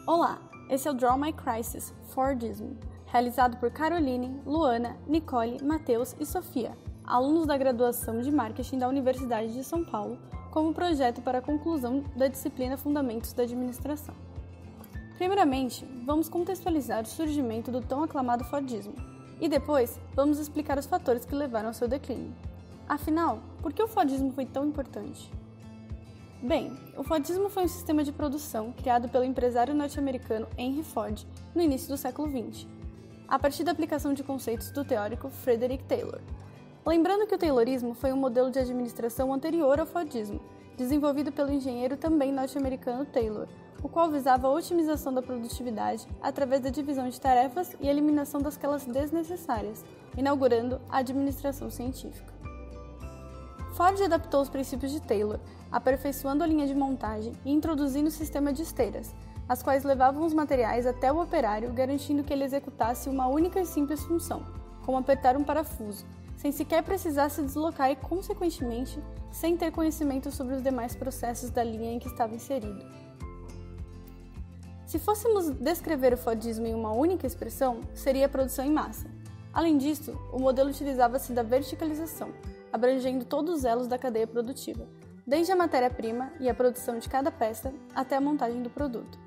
Olá, esse é o Draw My Crisis, Fordismo, realizado por Caroline, Luana, Nicole, Matheus e Sofia, alunos da graduação de Marketing da Universidade de São Paulo, como projeto para a conclusão da disciplina Fundamentos da Administração. Primeiramente, vamos contextualizar o surgimento do tão aclamado Fordismo, e depois vamos explicar os fatores que levaram ao seu declínio. Afinal, por que o Fordismo foi tão importante? Bem, o Fordismo foi um sistema de produção criado pelo empresário norte-americano Henry Ford no início do século XX, a partir da aplicação de conceitos do teórico Frederick Taylor. Lembrando que o Taylorismo foi um modelo de administração anterior ao Fordismo, desenvolvido pelo engenheiro também norte-americano Taylor, o qual visava a otimização da produtividade através da divisão de tarefas e eliminação daquelas desnecessárias, inaugurando a administração científica. Ford adaptou os princípios de Taylor, aperfeiçoando a linha de montagem e introduzindo o sistema de esteiras, as quais levavam os materiais até o operário, garantindo que ele executasse uma única e simples função, como apertar um parafuso, sem sequer precisar se deslocar e, consequentemente, sem ter conhecimento sobre os demais processos da linha em que estava inserido. Se fôssemos descrever o Fordismo em uma única expressão, seria a produção em massa. Além disso, o modelo utilizava-se da verticalização, abrangendo todos os elos da cadeia produtiva, desde a matéria-prima e a produção de cada peça até a montagem do produto.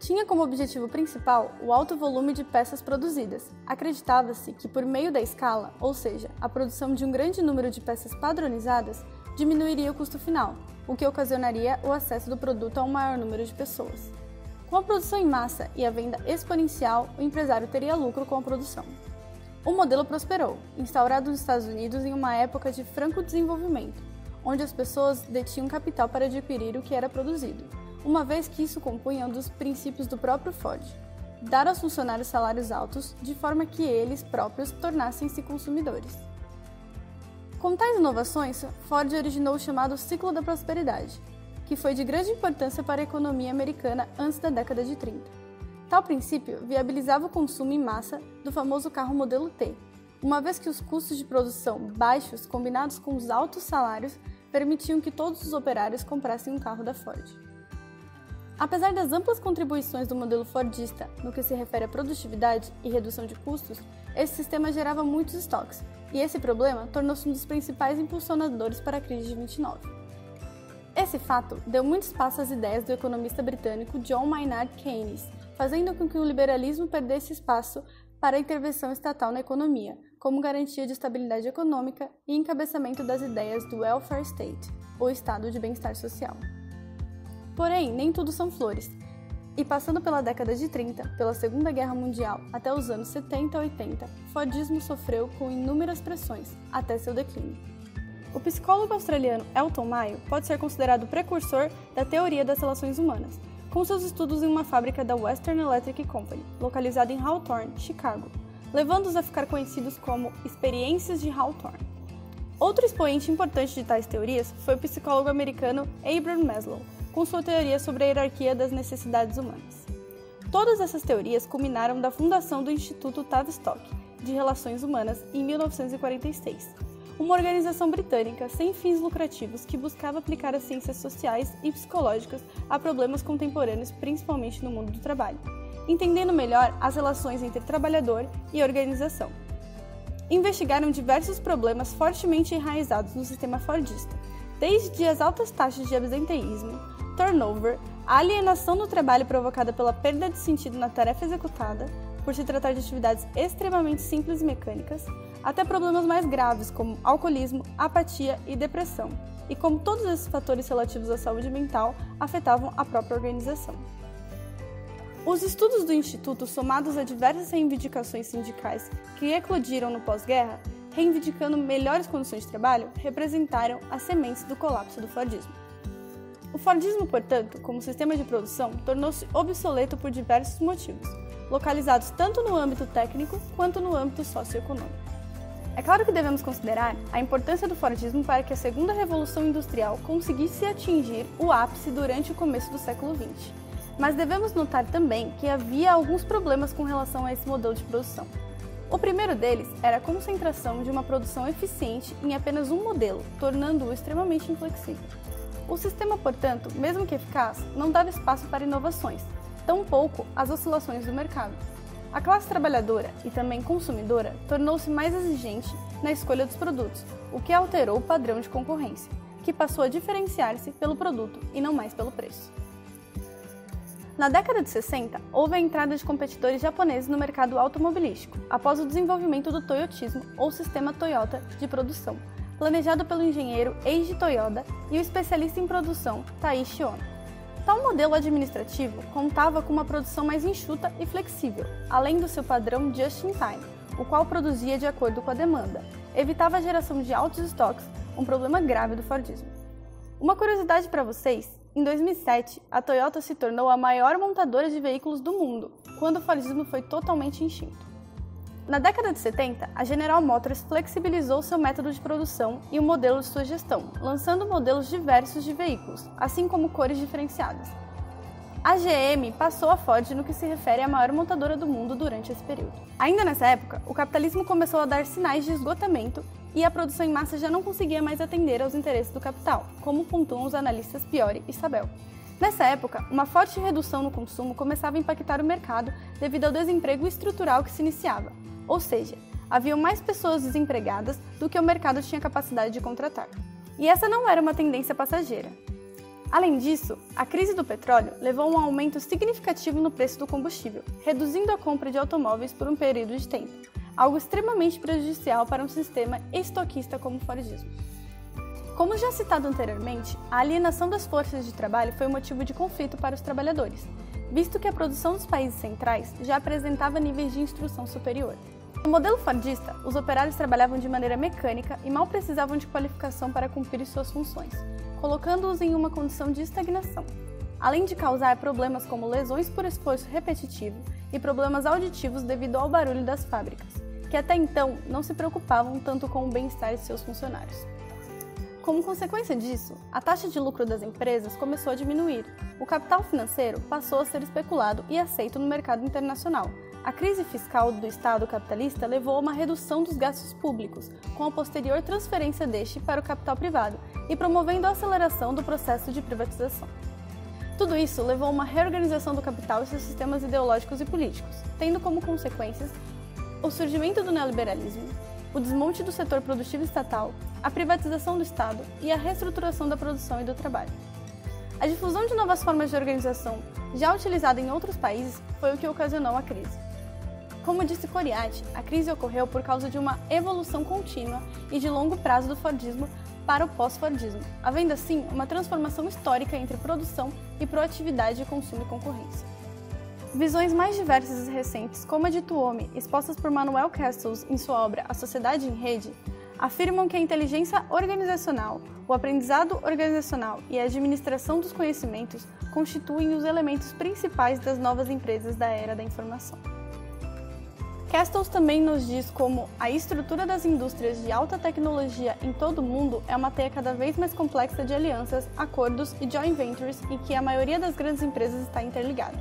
Tinha como objetivo principal o alto volume de peças produzidas. Acreditava-se que, por meio da escala, ou seja, a produção de um grande número de peças padronizadas, diminuiria o custo final, o que ocasionaria o acesso do produto a um maior número de pessoas. Com a produção em massa e a venda exponencial, o empresário teria lucro com a produção. O modelo prosperou, instaurado nos Estados Unidos em uma época de franco desenvolvimento, onde as pessoas detinham capital para adquirir o que era produzido, uma vez que isso compunha um dos princípios do próprio Ford: dar aos funcionários salários altos, de forma que eles próprios tornassem-se consumidores. Com tais inovações, Ford originou o chamado ciclo da prosperidade, que foi de grande importância para a economia americana antes da década de 30. Tal princípio viabilizava o consumo em massa do famoso carro modelo T, uma vez que os custos de produção baixos, combinados com os altos salários, permitiam que todos os operários comprassem um carro da Ford. Apesar das amplas contribuições do modelo Fordista no que se refere à produtividade e redução de custos, esse sistema gerava muitos estoques, e esse problema tornou-se um dos principais impulsionadores para a crise de 29. Esse fato deu muito espaço às ideias do economista britânico John Maynard Keynes, fazendo com que o liberalismo perdesse espaço para a intervenção estatal na economia, como garantia de estabilidade econômica e encabeçamento das ideias do welfare state, ou estado de bem-estar social. Porém, nem tudo são flores, e passando pela década de 30, pela Segunda Guerra Mundial até os anos 70 e 80, o Fordismo sofreu com inúmeras pressões, até seu declínio. O psicólogo australiano Elton Mayo pode ser considerado o precursor da teoria das relações humanas, com seus estudos em uma fábrica da Western Electric Company, localizada em Hawthorne, Chicago, levando-os a ficar conhecidos como experiências de Hawthorne. Outro expoente importante de tais teorias foi o psicólogo americano Abraham Maslow, com sua teoria sobre a hierarquia das necessidades humanas. Todas essas teorias culminaram da fundação do Instituto Tavistock de Relações Humanas em 1946, uma organização britânica sem fins lucrativos que buscava aplicar as ciências sociais e psicológicas a problemas contemporâneos, principalmente no mundo do trabalho, entendendo melhor as relações entre trabalhador e organização. Investigaram diversos problemas fortemente enraizados no sistema fordista, desde as altas taxas de absenteísmo, turnover, a alienação do trabalho provocada pela perda de sentido na tarefa executada, por se tratar de atividades extremamente simples e mecânicas, até problemas mais graves como alcoolismo, apatia e depressão, e como todos esses fatores relativos à saúde mental afetavam a própria organização. Os estudos do Instituto, somados a diversas reivindicações sindicais que eclodiram no pós-guerra, reivindicando melhores condições de trabalho, representaram as sementes do colapso do Fordismo. O Fordismo, portanto, como sistema de produção, tornou-se obsoleto por diversos motivos, localizados tanto no âmbito técnico quanto no âmbito socioeconômico. É claro que devemos considerar a importância do Fordismo para que a segunda revolução industrial conseguisse atingir o ápice durante o começo do século XX, mas devemos notar também que havia alguns problemas com relação a esse modelo de produção. O primeiro deles era a concentração de uma produção eficiente em apenas um modelo, tornando-o extremamente inflexível. O sistema, portanto, mesmo que eficaz, não dava espaço para inovações, tampouco as oscilações do mercado. A classe trabalhadora e também consumidora tornou-se mais exigente na escolha dos produtos, o que alterou o padrão de concorrência, que passou a diferenciar-se pelo produto e não mais pelo preço. Na década de 60, houve a entrada de competidores japoneses no mercado automobilístico, após o desenvolvimento do Toyotismo, ou Sistema Toyota de produção, planejado pelo engenheiro Eiji Toyoda e o especialista em produção Taishi Ono. Tal modelo administrativo contava com uma produção mais enxuta e flexível, além do seu padrão just-in-time, o qual produzia de acordo com a demanda, evitava a geração de altos estoques, um problema grave do Fordismo. Uma curiosidade para vocês, em 2007, a Toyota se tornou a maior montadora de veículos do mundo, quando o Fordismo foi totalmente extinto. Na década de 70, a General Motors flexibilizou seu método de produção e o modelo de sua gestão, lançando modelos diversos de veículos, assim como cores diferenciadas. A GM passou a Ford no que se refere à maior montadora do mundo durante esse período. Ainda nessa época, o capitalismo começou a dar sinais de esgotamento e a produção em massa já não conseguia mais atender aos interesses do capital, como pontuam os analistas Fiore e Sabel. Nessa época, uma forte redução no consumo começava a impactar o mercado devido ao desemprego estrutural que se iniciava. Ou seja, haviam mais pessoas desempregadas do que o mercado tinha capacidade de contratar. E essa não era uma tendência passageira. Além disso, a crise do petróleo levou a um aumento significativo no preço do combustível, reduzindo a compra de automóveis por um período de tempo, algo extremamente prejudicial para um sistema estoquista como o Fordismo. Como já citado anteriormente, a alienação das forças de trabalho foi motivo de conflito para os trabalhadores, visto que a produção dos países centrais já apresentava níveis de instrução superior. No modelo fordista, os operários trabalhavam de maneira mecânica e mal precisavam de qualificação para cumprir suas funções, colocando-os em uma condição de estagnação, além de causar problemas como lesões por esforço repetitivo e problemas auditivos devido ao barulho das fábricas, que até então não se preocupavam tanto com o bem-estar de seus funcionários. Como consequência disso, a taxa de lucro das empresas começou a diminuir, o capital financeiro passou a ser especulado e aceito no mercado internacional. A crise fiscal do Estado capitalista levou a uma redução dos gastos públicos, com a posterior transferência deste para o capital privado e promovendo a aceleração do processo de privatização. Tudo isso levou a uma reorganização do capital e seus sistemas ideológicos e políticos, tendo como consequências o surgimento do neoliberalismo, o desmonte do setor produtivo estatal, a privatização do Estado e a reestruturação da produção e do trabalho. A difusão de novas formas de organização, já utilizada em outros países, foi o que ocasionou a crise. Como disse Coriati, a crise ocorreu por causa de uma evolução contínua e de longo prazo do Fordismo para o pós-Fordismo, havendo assim uma transformação histórica entre produção e proatividade, consumo e concorrência. Visões mais diversas e recentes, como a de Tuomi, expostas por Manuel Castells em sua obra A Sociedade em Rede, afirmam que a inteligência organizacional, o aprendizado organizacional e a administração dos conhecimentos constituem os elementos principais das novas empresas da era da informação. Castells também nos diz como a estrutura das indústrias de alta tecnologia em todo o mundo é uma teia cada vez mais complexa de alianças, acordos e joint ventures e que a maioria das grandes empresas está interligada.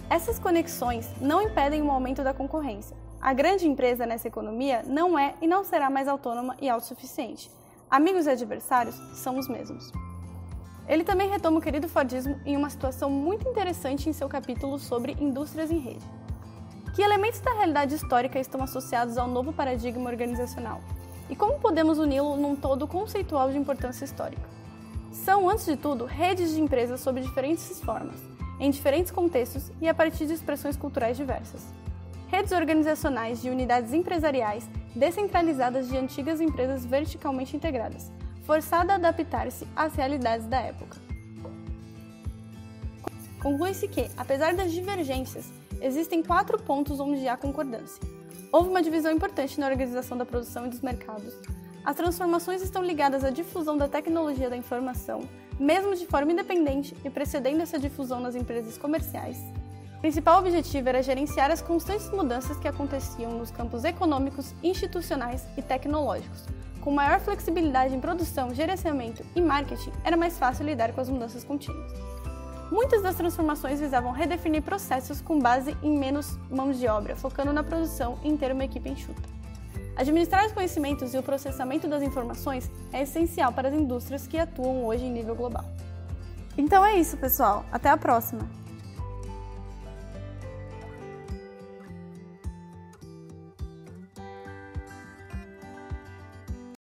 Essas conexões não impedem o aumento da concorrência. A grande empresa nessa economia não é e não será mais autônoma e autossuficiente. Amigos e adversários são os mesmos. Ele também retoma o querido Fordismo em uma situação muito interessante em seu capítulo sobre indústrias em rede. Que elementos da realidade histórica estão associados ao novo paradigma organizacional? E como podemos uni-lo num todo conceitual de importância histórica? São, antes de tudo, redes de empresas sob diferentes formas, em diferentes contextos e a partir de expressões culturais diversas. Redes organizacionais de unidades empresariais descentralizadas de antigas empresas verticalmente integradas, forçada a adaptar-se às realidades da época. Conclui-se que, apesar das divergências, existem 4 pontos onde há concordância. Houve uma divisão importante na organização da produção e dos mercados. As transformações estão ligadas à difusão da tecnologia da informação, mesmo de forma independente e precedendo essa difusão nas empresas comerciais. O principal objetivo era gerenciar as constantes mudanças que aconteciam nos campos econômicos, institucionais e tecnológicos. Com maior flexibilidade em produção, gerenciamento e marketing, era mais fácil lidar com as mudanças contínuas. Muitas das transformações visavam redefinir processos com base em menos mãos de obra, focando na produção e em ter uma equipe enxuta. Administrar os conhecimentos e o processamento das informações é essencial para as indústrias que atuam hoje em nível global. Então é isso, pessoal. Até a próxima!